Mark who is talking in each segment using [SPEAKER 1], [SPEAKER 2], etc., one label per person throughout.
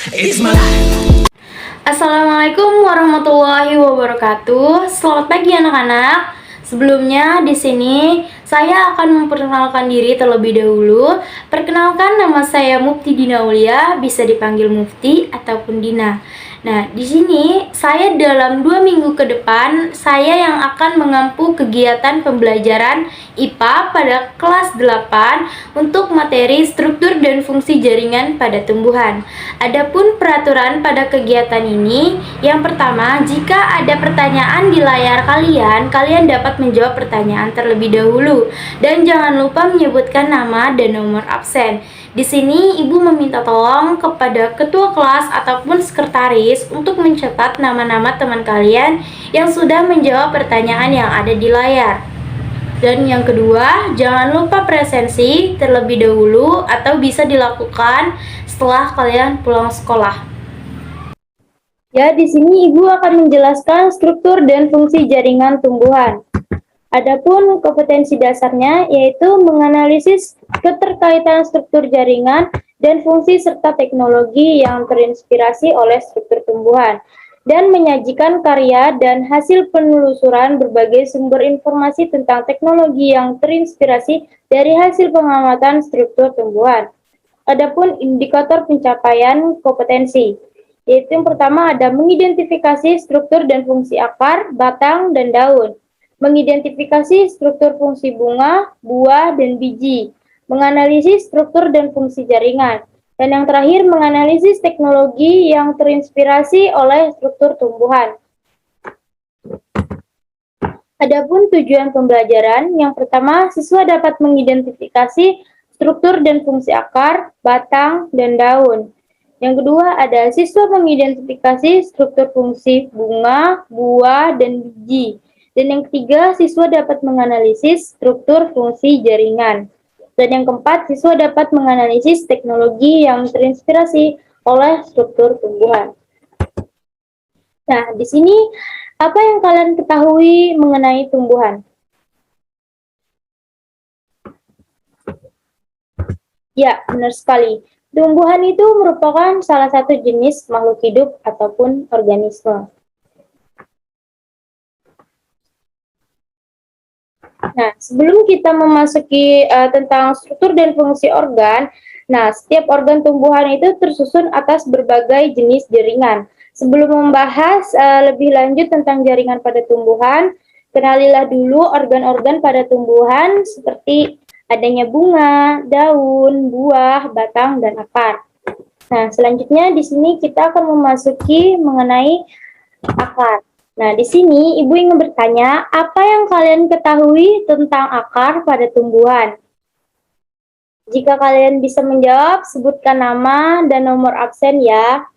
[SPEAKER 1] It's my life.
[SPEAKER 2] Assalamualaikum warahmatullahi wabarakatuh. Selamat pagi anak-anak. Sebelumnya di sini saya akan memperkenalkan diri terlebih dahulu. Perkenalkan, nama saya Mufti Dina Aulia, bisa dipanggil Mufti ataupun Dina. Nah, di sini saya dalam 2 minggu ke depan saya yang akan mengampu kegiatan pembelajaran IPA pada kelas 8 untuk materi struktur dan fungsi jaringan pada tumbuhan. Adapun peraturan pada kegiatan ini, yang pertama, jika ada pertanyaan di layar kalian dapat menjawab pertanyaan terlebih dahulu dan jangan lupa menyebutkan nama dan nomor absen. Di sini Ibu meminta tolong kepada ketua kelas ataupun sekretaris untuk mencatat nama-nama teman kalian yang sudah menjawab pertanyaan yang ada di layar. Dan yang kedua, jangan lupa presensi terlebih dahulu atau bisa dilakukan setelah kalian pulang sekolah. Ya, di sini Ibu akan menjelaskan struktur dan fungsi jaringan tumbuhan. Adapun kompetensi dasarnya yaitu menganalisis keterkaitan struktur jaringan dan fungsi serta teknologi yang terinspirasi oleh struktur tumbuhan dan menyajikan karya dan hasil penelusuran berbagai sumber informasi tentang teknologi yang terinspirasi dari hasil pengamatan struktur tumbuhan. Adapun indikator pencapaian kompetensi, yaitu yang pertama ada mengidentifikasi struktur dan fungsi akar, batang, dan daun, mengidentifikasi struktur fungsi bunga, buah, dan biji, menganalisis struktur dan fungsi jaringan, dan yang terakhir menganalisis teknologi yang terinspirasi oleh struktur tumbuhan. Adapun tujuan pembelajaran, yang pertama, siswa dapat mengidentifikasi struktur dan fungsi akar, batang, dan daun. Yang kedua, ada siswa mengidentifikasi struktur fungsi bunga, buah, dan biji. Dan yang ketiga, siswa dapat menganalisis struktur fungsi jaringan. Dan yang keempat, siswa dapat menganalisis teknologi yang terinspirasi oleh struktur tumbuhan. Nah, di sini apa yang kalian ketahui mengenai tumbuhan? Ya, benar sekali. Tumbuhan itu merupakan salah satu jenis makhluk hidup ataupun organisme. Nah, sebelum kita memasuki tentang struktur dan fungsi organ, nah, setiap organ tumbuhan itu tersusun atas berbagai jenis jaringan. Sebelum membahas lebih lanjut tentang jaringan pada tumbuhan, kenalilah dulu organ-organ pada tumbuhan seperti adanya bunga, daun, buah, batang, dan akar. Nah, selanjutnya di sini kita akan memasuki mengenai akar. Nah, di sini Ibu ingin bertanya, apa yang kalian ketahui tentang akar pada tumbuhan? Jika kalian bisa menjawab, sebutkan nama dan nomor absen ya.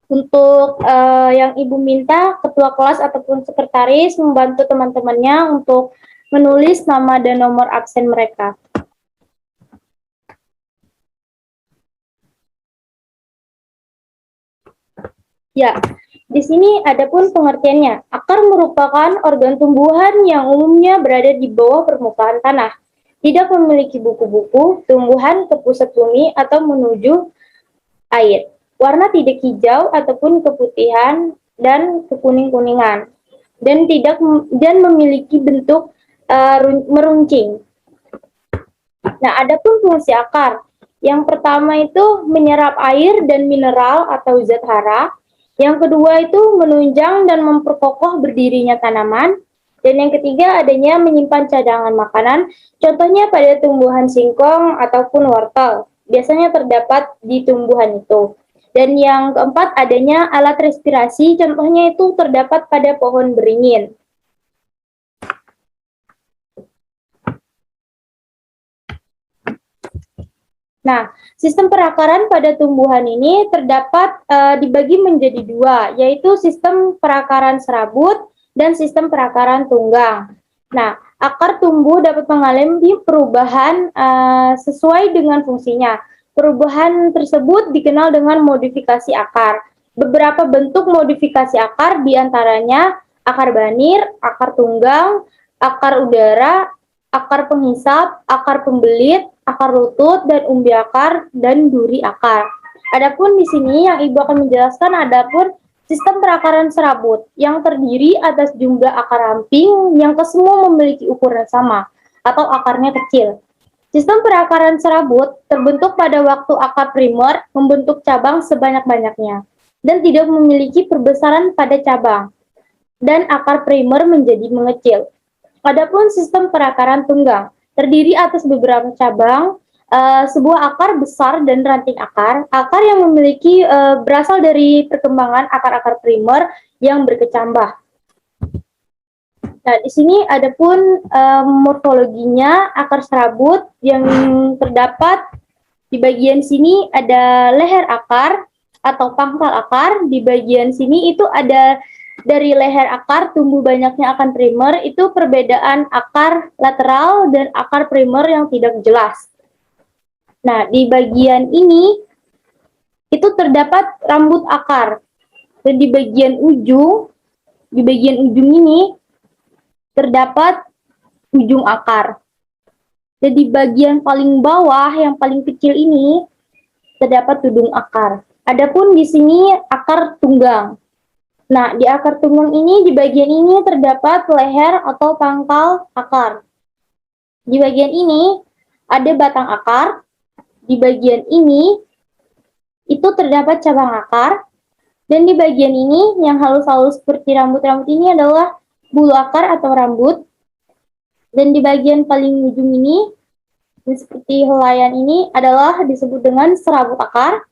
[SPEAKER 2] Untuk yang Ibu minta, ketua kelas ataupun sekretaris membantu teman-temannya untuk menulis nama dan nomor absen mereka. Ya, di sini ada pun pengertiannya. Akar merupakan organ tumbuhan yang umumnya berada di bawah permukaan tanah. Tidak memiliki buku-buku, tumbuhan ke pusat bumi atau menuju air. Warna tidak hijau ataupun keputihan dan kekuning-kuningan. Dan memiliki bentuk meruncing. Nah, ada pun fungsi akar. Yang pertama itu menyerap air dan mineral atau zat hara. Yang kedua itu menunjang dan memperkokoh berdirinya tanaman. Dan yang ketiga adanya menyimpan cadangan makanan, contohnya pada tumbuhan singkong ataupun wortel. Biasanya terdapat di tumbuhan itu. Dan yang keempat adanya alat respirasi, contohnya itu terdapat pada pohon beringin. Nah, sistem perakaran pada tumbuhan ini terdapat dibagi menjadi dua, yaitu sistem perakaran serabut dan sistem perakaran tunggang. Nah, akar tumbuh dapat mengalami perubahan sesuai dengan fungsinya. Perubahan tersebut dikenal dengan modifikasi akar. Beberapa bentuk modifikasi akar diantaranya akar banir, akar tunggang, akar udara, akar penghisap, akar pembelit, akar lutut, dan umbi akar, dan duri akar. Adapun di sini yang Ibu akan menjelaskan adapun sistem perakaran serabut yang terdiri atas jumlah akar ramping yang kesemua memiliki ukuran sama atau akarnya kecil. Sistem perakaran serabut terbentuk pada waktu akar primer membentuk cabang sebanyak-banyaknya dan tidak memiliki perbesaran pada cabang dan akar primer menjadi mengecil. Adapun sistem perakaran tunggang terdiri atas beberapa cabang, sebuah akar besar dan ranting akar. Akar yang memiliki berasal dari perkembangan akar-akar primer yang berkecambah. Nah, di sini adapun morfologinya akar serabut yang terdapat di bagian sini ada leher akar atau pangkal akar. Di bagian sini itu ada dari leher akar tumbuh banyaknya akar primer, itu perbedaan akar lateral dan akar primer yang tidak jelas. Nah, di bagian ini itu terdapat rambut akar. Dan di bagian ujung ini terdapat ujung akar. Dan di bagian paling bawah yang paling kecil ini terdapat tudung akar. Adapun di sini akar tunggang. Nah, di akar tunggang ini, di bagian ini terdapat leher atau pangkal akar. Di bagian ini ada batang akar. Di bagian ini itu terdapat cabang akar. Dan di bagian ini yang halus-halus seperti rambut-rambut ini adalah bulu akar atau rambut. Dan di bagian paling ujung ini seperti helaian ini adalah disebut dengan serabut akar.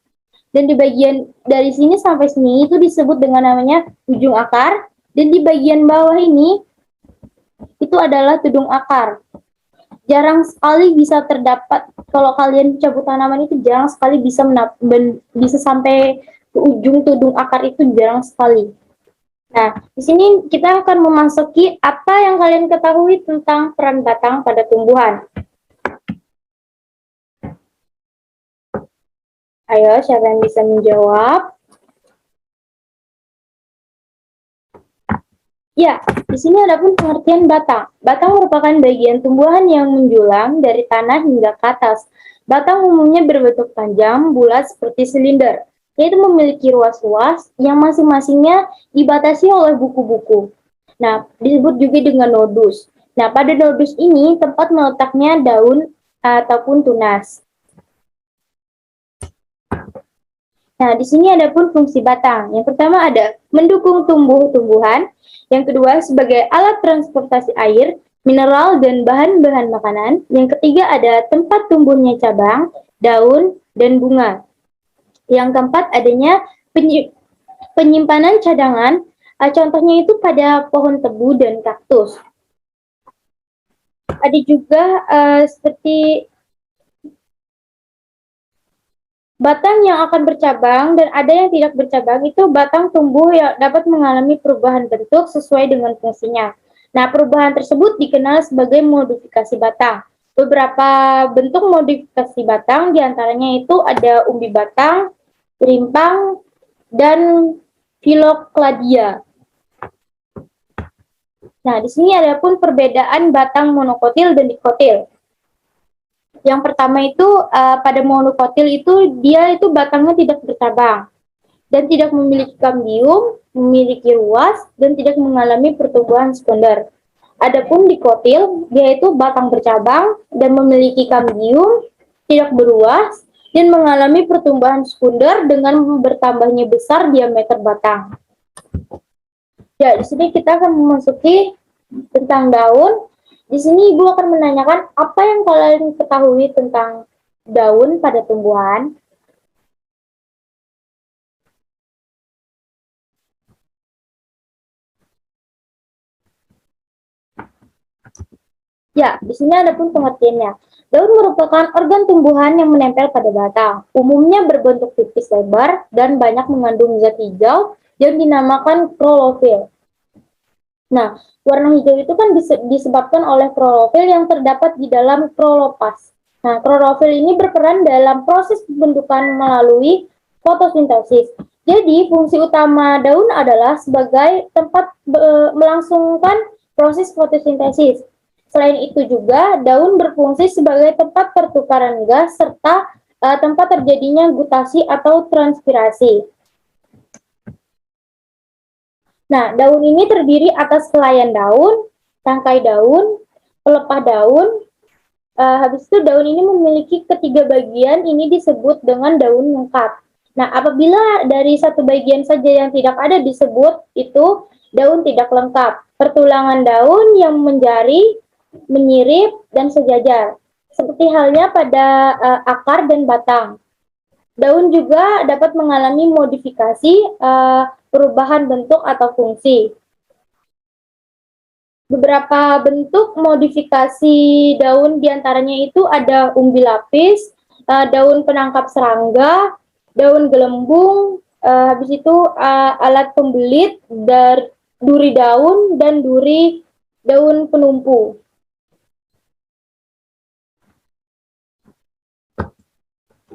[SPEAKER 2] Dan di bagian dari sini sampai sini itu disebut dengan namanya ujung akar. Dan di bagian bawah ini itu adalah tudung akar. Jarang sekali bisa terdapat, kalau kalian cabut tanaman itu jarang sekali bisa sampai ke ujung tudung akar, itu jarang sekali. Nah, di sini kita akan memasuki apa yang kalian ketahui tentang peran batang pada tumbuhan. Ayo, siapa yang bisa menjawab? Ya, di sini ada pun pengertian batang. Batang merupakan bagian tumbuhan yang menjulang dari tanah hingga ke atas. Batang umumnya berbentuk panjang, bulat seperti silinder, yaitu memiliki ruas-ruas yang masing-masingnya dibatasi oleh buku-buku. Nah, disebut juga dengan nodus. Nah, pada nodus ini tempat meletaknya daun ataupun tunas. Nah, di sini ada pun fungsi batang. Yang pertama ada mendukung tumbuh-tumbuhan. Yang kedua sebagai alat transportasi air, mineral, dan bahan-bahan makanan. Yang ketiga ada tempat tumbuhnya cabang, daun, dan bunga. Yang keempat adanya penyimpanan cadangan. Contohnya itu pada pohon tebu dan kaktus. Ada juga seperti batang yang akan bercabang dan ada yang tidak bercabang, itu batang tumbuh yang dapat mengalami perubahan bentuk sesuai dengan fungsinya. Nah, perubahan tersebut dikenal sebagai modifikasi batang. Beberapa bentuk modifikasi batang diantaranya itu ada umbi batang, rimpang, dan filokladia. Nah, di sini ada pun perbedaan batang monokotil dan dikotil. Yang pertama itu pada monokotil itu dia itu batangnya tidak bercabang dan tidak memiliki kambium, memiliki ruas dan tidak mengalami pertumbuhan sekunder. Adapun dikotil dia itu batang bercabang dan memiliki kambium, tidak beruas dan mengalami pertumbuhan sekunder dengan bertambahnya besar diameter batang. Ya, di sini kita akan memasuki tentang daun. Di sini Ibu akan menanyakan apa yang kalian ketahui tentang daun pada tumbuhan. Ya, di sini ada pun pengertiannya. Daun merupakan organ tumbuhan yang menempel pada batang. Umumnya berbentuk tipis lebar dan banyak mengandung zat hijau yang dinamakan klorofil. Nah, warna hijau itu kan disebabkan oleh klorofil yang terdapat di dalam kloroplast. Nah, klorofil ini berperan dalam proses pembentukan melalui fotosintesis. Jadi, fungsi utama daun adalah sebagai tempat melangsungkan proses fotosintesis. Selain itu juga, daun berfungsi sebagai tempat pertukaran gas serta tempat terjadinya gutasi atau transpirasi. Nah, daun ini terdiri atas helaian daun, tangkai daun, pelepah daun. Habis itu daun ini memiliki ketiga bagian, ini disebut dengan daun lengkap. Nah, apabila dari satu bagian saja yang tidak ada disebut, itu daun tidak lengkap. Pertulangan daun yang menjari, menyirip, dan sejajar. Seperti halnya pada akar dan batang. Daun juga dapat mengalami modifikasi, perubahan bentuk atau fungsi. Beberapa bentuk modifikasi daun diantaranya itu ada umbi lapis, daun penangkap serangga, daun gelembung, habis itu alat pembelit, duri daun, dan duri daun penumpu.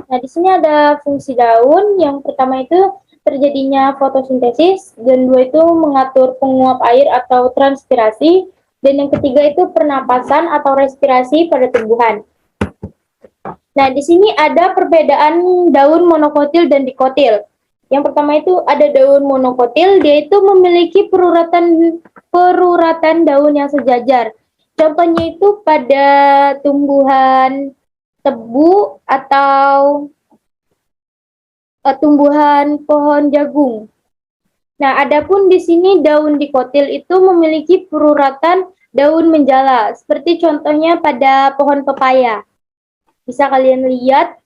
[SPEAKER 2] Nah, di sini ada fungsi daun. Yang pertama itu terjadinya fotosintesis, dan dua itu mengatur penguap air atau transpirasi, dan yang ketiga itu pernapasan atau respirasi pada tumbuhan. Nah, di sini ada perbedaan daun monokotil dan dikotil. Yang pertama itu ada daun monokotil, dia itu memiliki peruratan daun yang sejajar. Contohnya itu pada tumbuhan tebu atau tumbuhan pohon jagung. Nah, adapun di sini daun dikotil itu memiliki peruratan daun menjala, seperti contohnya pada pohon pepaya. Bisa kalian lihat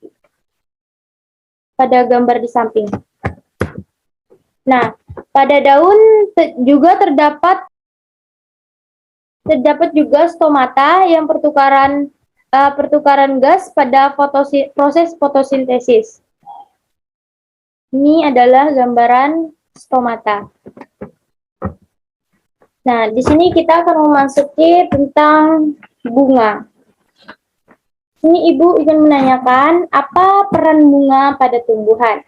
[SPEAKER 2] pada gambar di samping. Nah, pada daun juga terdapat juga stomata yang pertukaran gas pada proses fotosintesis. Ini adalah gambaran stomata. Nah, di sini kita akan memasuki tentang bunga. Ini Ibu ingin menanyakan, apa peran bunga pada tumbuhan?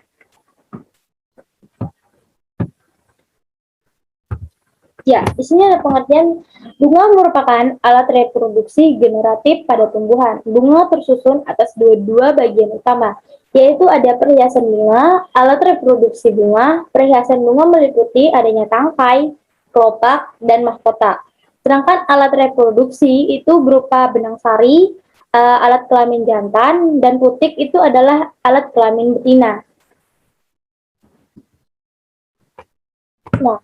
[SPEAKER 2] Ya, di sini ada pengertian, bunga merupakan alat reproduksi generatif pada tumbuhan. Bunga tersusun atas dua bagian utama, yaitu ada perhiasan bunga, alat reproduksi bunga. Perhiasan bunga meliputi adanya tangkai, kelopak, dan mahkota. Sedangkan alat reproduksi itu berupa benang sari, alat kelamin jantan, dan putik itu adalah alat kelamin betina. Nah,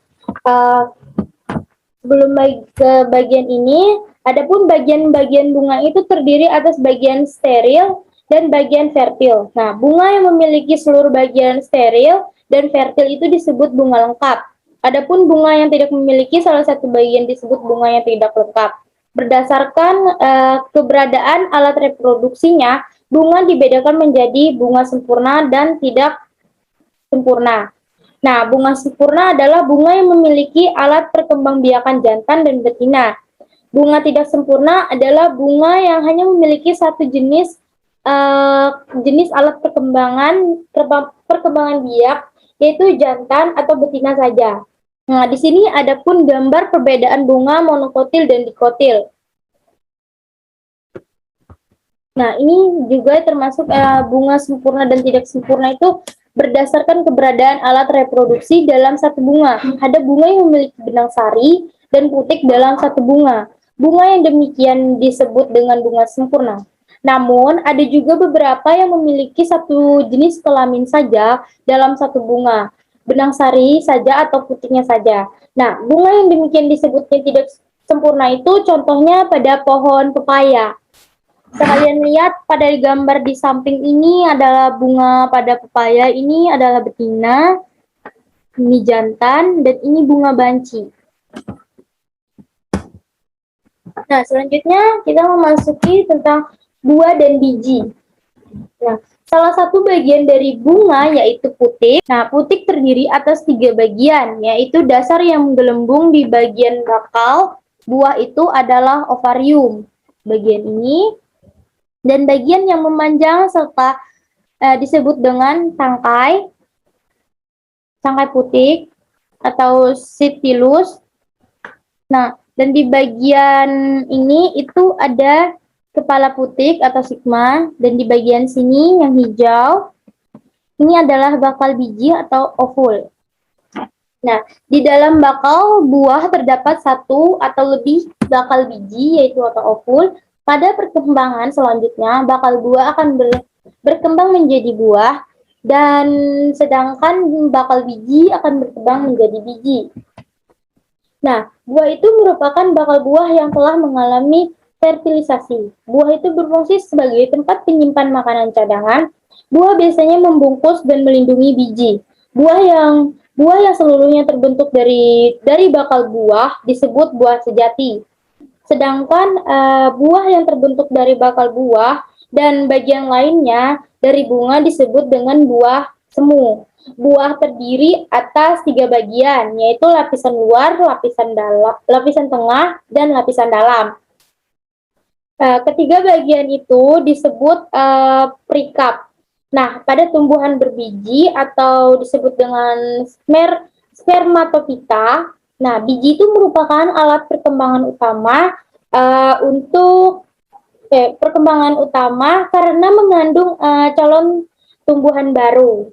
[SPEAKER 2] sebelum ke bagian ini, adapun bagian-bagian bunga itu terdiri atas bagian steril dan bagian fertil. Nah, bunga yang memiliki seluruh bagian steril dan fertil itu disebut bunga lengkap. Adapun bunga yang tidak memiliki salah satu bagian disebut bunga yang tidak lengkap. Berdasarkan keberadaan alat reproduksinya, bunga dibedakan menjadi bunga sempurna dan tidak sempurna. Nah, bunga sempurna adalah bunga yang memiliki alat perkembangbiakan jantan dan betina. Bunga tidak sempurna adalah bunga yang hanya memiliki satu jenis alat perkembangan biak, yaitu jantan atau betina saja. Nah, di sini ada pun gambar perbedaan bunga monokotil dan dikotil. Nah, ini juga termasuk bunga sempurna dan tidak sempurna itu berdasarkan keberadaan alat reproduksi dalam satu bunga. Ada bunga yang memiliki benang sari dan putik dalam satu bunga. Bunga yang demikian disebut dengan bunga sempurna. Namun, ada juga beberapa yang memiliki satu jenis kelamin saja dalam satu bunga. Benang sari saja atau putiknya saja. Nah, bunga yang demikian disebutnya tidak sempurna itu contohnya pada pohon pepaya. Kalian lihat pada gambar di samping ini adalah bunga pada pepaya, ini adalah betina, ini jantan, dan ini bunga banci. Nah, selanjutnya kita memasuki tentang buah dan biji. Nah, salah satu bagian dari bunga yaitu putik. Nah, putik terdiri atas 3 bagian, yaitu dasar yang menggelembung di bagian bakal. Buah itu adalah ovarium. Bagian ini dan bagian yang memanjang serta disebut dengan tangkai putik atau sitilus. Nah, dan di bagian ini itu ada kepala putik atau sigma, dan di bagian sini yang hijau, ini adalah bakal biji atau ovul. Nah, di dalam bakal buah terdapat satu atau lebih bakal biji, yaitu atau ovul. Pada perkembangan selanjutnya, bakal buah akan berkembang menjadi buah, dan sedangkan bakal biji akan berkembang menjadi biji. Nah, buah itu merupakan bakal buah yang telah mengalami fertilisasi. Buah itu berfungsi sebagai tempat penyimpan makanan cadangan. Buah biasanya membungkus dan melindungi biji. Buah yang seluruhnya terbentuk dari bakal buah disebut buah sejati. Sedangkan buah yang terbentuk dari bakal buah dan bagian lainnya dari bunga disebut dengan buah semu. Buah terdiri atas 3 bagian, yaitu lapisan luar, lapisan tengah, dan lapisan dalam. Ketiga bagian itu disebut perikap. Nah, pada tumbuhan berbiji atau disebut dengan spermatofita, nah biji itu merupakan alat perkembangan utama karena mengandung calon tumbuhan baru.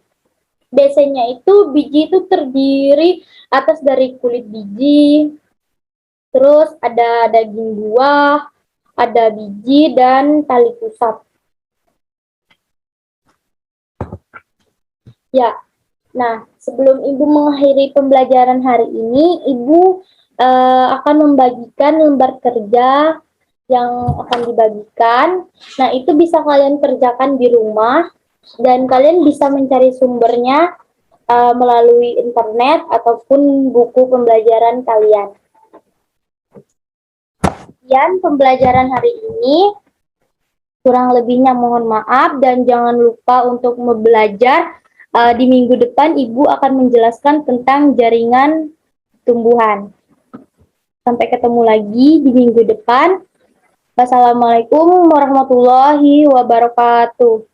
[SPEAKER 2] Biasanya itu biji itu terdiri atas dari kulit biji, terus ada daging buah, ada biji, dan tali pusat. Ya, nah sebelum Ibu mengakhiri pembelajaran hari ini, Ibu akan membagikan lembar kerja yang akan dibagikan. Nah, itu bisa kalian kerjakan di rumah, dan kalian bisa mencari sumbernya melalui internet ataupun buku pembelajaran kalian. Sekian pembelajaran hari ini. Kurang lebihnya mohon maaf, dan jangan lupa untuk belajar. Di minggu depan Ibu akan menjelaskan tentang jaringan tumbuhan. Sampai ketemu lagi di minggu depan. Wassalamualaikum warahmatullahi wabarakatuh.